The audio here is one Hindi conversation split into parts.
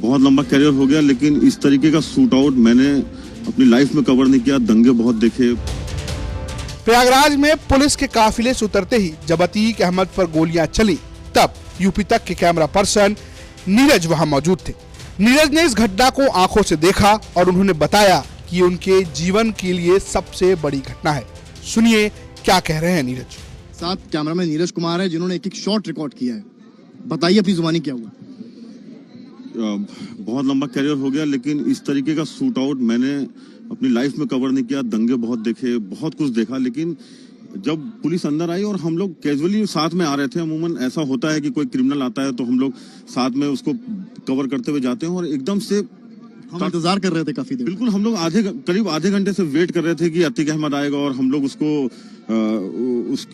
बहुत लंबा करियर हो गया, लेकिन इस तरीके का शूट आउट मैंने अपनी लाइफ में कवर नहीं किया। दंगे बहुत देखे। प्रयागराज में पुलिस के काफिले से उतरते ही जब अतीक अहमद पर गोलियां चली, तब यूपी तक के कैमरा पर्सन नीरज वहां मौजूद थे। नीरज ने इस घटना को आंखों से देखा और उन्होंने बताया कि उनके जीवन के लिए सबसे बड़ी घटना है। सुनिए क्या कह रहे हैं नीरज। साथ कैमरामैन नीरज कुमार है जिन्होंने एक शॉट रिकॉर्ड किया है। बताइए अपनी जुबानी क्या हुआ। बहुत लंबा करियर हो गया, लेकिन इस तरीके का शूट आउट मैंने अपनी लाइफ में कवर नहीं किया। दंगे बहुत देखे, बहुत कुछ देखा, लेकिन जब पुलिस अंदर आई और हम लोग कैजुअली साथ में आ रहे थे। अमूमन ऐसा होता है कि कोई क्रिमिनल आता है तो हम लोग साथ में उसको कवर करते हुए जाते हैं, और एकदम से हम इंतजार कर रहे थे काफी देर। बिल्कुल, हम लोग करीब आधे घंटे से वेट कर रहे थे कि अतीक अहमद आएगा, और हम लोग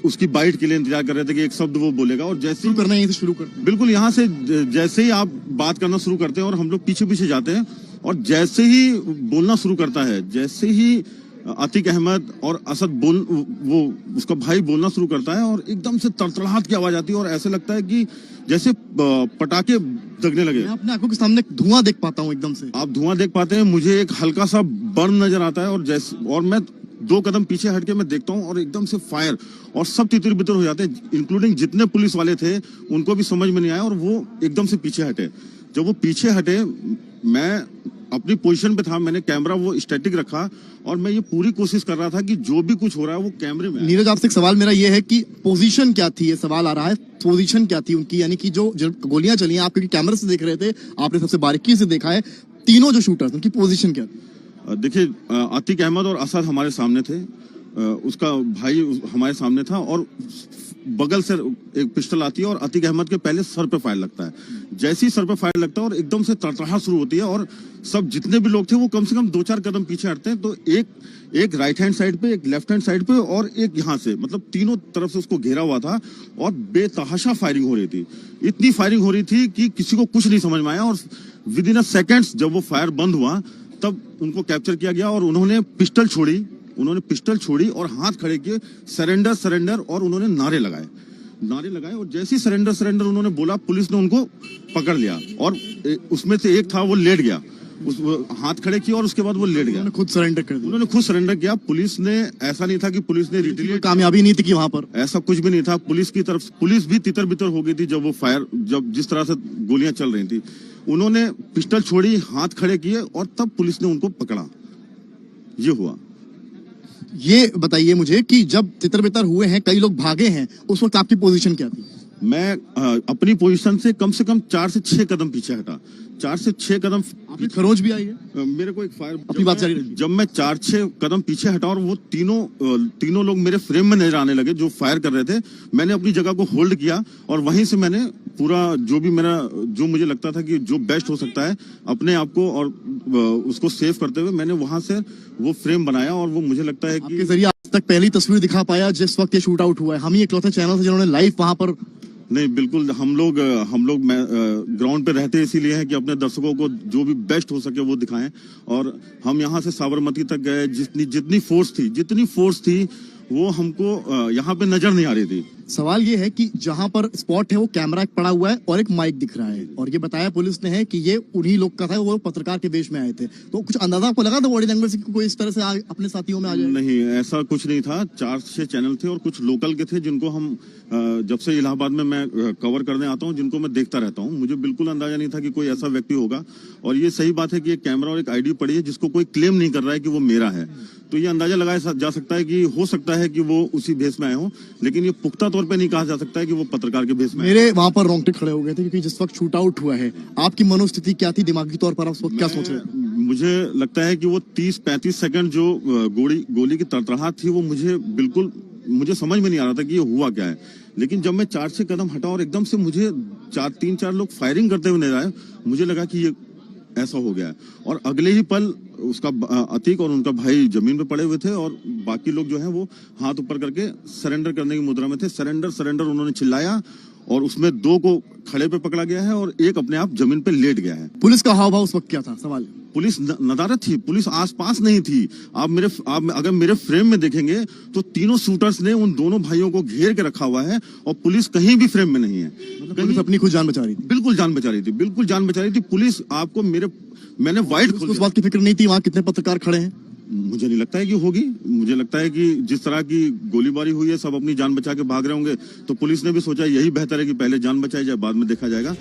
उसकी बाइट के लिए इंतजार कर रहे थे कि एक शब्द वो बोलेगा। और जैसे शुरू करना है शुरू कर, बिल्कुल यहाँ से जैसे ही आप बात करना शुरू करते हैं और हम लोग पीछे पीछे जाते हैं, और जैसे ही बोलना शुरू करता है, जैसे ही अतीक अहमद और असद वो उसका भाई बोलना शुरू करता है, और एकदम से तड़तड़ाहट की आवाज आती है, और ऐसे लगता है कि जैसे पटाखे दगने लगे। मैं अपने आंखों के सामने धुआं देख पाता हूँ। एकदम से आप धुआं देख पाते हैं, मुझे एक हल्का सा बर्न नजर आता है, और मैं 2 कदम पीछे हटके मैं देखता हूँ, और एकदम से फायर, और सब तितर बितर हो जाते हैं, इंक्लूडिंग जितने पुलिस वाले थे उनको भी समझ में नहीं आया, और वो एकदम से पीछे हटे। जब वो पीछे हटे, मैं अपनी पोजीशन पे था, मैंने कैमरा वो स्टैटिक रखा, और मैं ये पूरी कोशिश कर रहा था कि जो भी कुछ हो रहा है वो कैमरे में। नीरज, आपसे एक सवाल मेरा ये है कि पोजीशन क्या थी, ये सवाल आ रहा है, पोजीशन क्या थी उनकी, यानी कि जो गोलियां चली हैं, आप क्योंकि कैमरे से देख रहे थे, आपने सबसे बारीकी से देखा है, तीनों जो शूटर्स उनकी पोजीशन क्या थी? देखिए, अतीक अहमद और असद हमारे सामने थे, उसका भाई हमारे सामने था, और बगल से एक पिस्टल आती है, और अतीक अहमद के पहले सर पे फायर लगता है। जैसे ही सर पे फायर लगता है और एकदम से तड़तड़ाहट शुरू होती है, और सब जितने भी लोग थे वो कम से कम 2-4 कदम पीछे हटते हैं, तो एक राइट हैंड साइड पे, एक लेफ्ट हैंड साइड पे, और एक यहाँ से, मतलब तीनों तरफ से उसको घेरा हुआ था, और बेतहाशा फायरिंग हो रही थी। इतनी फायरिंग हो रही थी कि किसी को कुछ नहीं समझ में आया, और विद इन अ सेकेंड्स जब वो फायर बंद हुआ तब उनको कैप्चर किया गया, और उन्होंने पिस्टल छोड़ी और हाथ खड़े किए, सरेंडर सरेंडर, और उन्होंने नारे लगाए, और जैसे ही सरेंडर उन्होंने बोला, पुलिस ने उनको पकड़ लिया, और उसमें से एक था वो लेट गया, हाथ खड़े किए, और उसके बाद वो लेट गया। उन्होंने खुद सरेंडर कर दिया। पुलिस ने, ऐसा नहीं था कि पुलिस ने रिटेलिएट, कामयाबी नहीं थी कि वहां पर ऐसा कुछ भी नहीं था। पुलिस की तरफ, पुलिस भी तितर बितर हो गई थी जब जिस तरह से गोलियां चल रही थी। उन्होंने पिस्टल छोड़ी, हाथ खड़े किए, और तब पुलिस ने उनको पकड़ा। ये हुआ। ये बताइए मुझे कि जब तितर बितर हुए हैं, कई लोग भागे हैं, उस वक्त आपकी पोजीशन क्या थी? मैं अपनी पोजीशन से कम 4 से 6 कदम पीछे हटा। 4 से 6 कदम। आपकी खरोच भी आई है? मेरे को एक फायर, अपनी बात जारी रखिए। जब मैं 4-6 कदम पीछे हटा, और वो तीनों लोग मेरे फ्रेम में नजर आने लगे जो फायर कर रहे थे, मैंने अपनी जगह को होल्ड किया, और वहीं से मैंने पूरा जो मुझे लगता था कि जो बेस्ट हो सकता है अपने आप को और उसको सेव करते हुए, मैंने वहां से वो फ्रेम बनाया, और वो मुझे लगता है कि आपके जरिए आज तक पहली तस्वीर दिखा पाया जिस वक्त ये शूट आउट हुआ है। हम ही इकलौते चैनल से जिन्होंने लाइव वहां पर। नहीं, बिल्कुल, हम लोग ग्राउंड पे रहते इसीलिए हैं कि अपने दर्शकों को जो भी बेस्ट हो सके वो दिखाएं, और हम यहाँ से साबरमती तक गए, जितनी फोर्स थी वो हमको यहाँ पे नजर नहीं आ रही थी। सवाल ये है कि जहां पर स्पॉट है वो कैमरा एक पड़ा हुआ है और एक माइक दिख रहा है, और ये बताया पुलिस ने है कि ये उन्हीं लोग का था, वो पत्रकार के वेश में आए थे। तो कुछ अंदाजा आपको लगा था बॉडी लैंग्वेज से कि कोई इस तरह से अपने साथियों में आ जाए? नहीं, ऐसा कुछ नहीं था। 4-6 चैनल थे, और कुछ लोकल के थे जिनको हम जब से इलाहाबाद में मैं कवर करने आता हूँ, जिनको मैं देखता रहता हूँ। मुझे बिल्कुल अंदाजा नहीं था कि कोई ऐसा व्यक्ति होगा, और ये सही बात है कि एक कैमरा और एक आईडी पड़ी है जिसको कोई क्लेम नहीं कर रहा है कि वो मेरा है, तो ये अंदाजा लगाया जा सकता है कि हो सकता है कि वो उसी भेष में आए हों, लेकिन ये पुख्ता तौर पे नहीं कहा जा सकता है कि वो पत्रकार के भेष में। मेरे वहां पर रोंगटे खड़े हो गए थे, क्योंकि जिस वक्त शूट आउट हुआ है, आपकी मनोस्थिति क्या थी दिमागी तौर पर? आप उस वक्त क्या सोच रहे थे? मुझे लगता है कि वो 30-35 सेकंड जो गोली की तड़तड़ाहट थी, वो मुझे समझ में नहीं आ रहा था कि ये हुआ क्या है। लेकिन जब मैं 4-6 कदम हटा, और एकदम से मुझे 3-4 लोग फायरिंग करते हुए नजर आए, मुझे लगा कि ये ऐसा हो गया है, और अगले ही पल उसका अतीक और उनका भाई जमीन पे पड़े हुए थे, और बाकी लोग जो हैं वो हाथ ऊपर करके सरेंडर करने की मुद्रा में थे। सरेंडर उन्होंने चिल्लाया, और उसमें 2 को खड़े पे पकड़ा गया है और एक अपने आप जमीन पे लेट गया है। पुलिस का हाव भाव उस वक्त क्या था, सवाल? पुलिस नदारत थी, पुलिस आसपास नहीं थी। आप अगर मेरे फ्रेम में देखेंगे तो तीनों शूटर्स ने उन दोनों भाइयों को घेर के रखा हुआ है और पुलिस कहीं भी फ्रेम में नहीं है। पुलिस अपनी खुद जान बचा रही थी। बिल्कुल जान बचा रही थी, बिल्कुल जान बचा रही थी पुलिस। आपको मैंने वाइट खोल उस बात की फिक्र नहीं थी वहाँ कितने पत्रकार खड़े हैं? मुझे नहीं लगता है कि होगी। मुझे लगता है कि जिस तरह की गोलीबारी हुई है, सब अपनी जान बचा के भाग रहे होंगे, तो पुलिस ने भी सोचा यही बेहतर है कि पहले जान बचाई जाए, बाद में देखा जाएगा।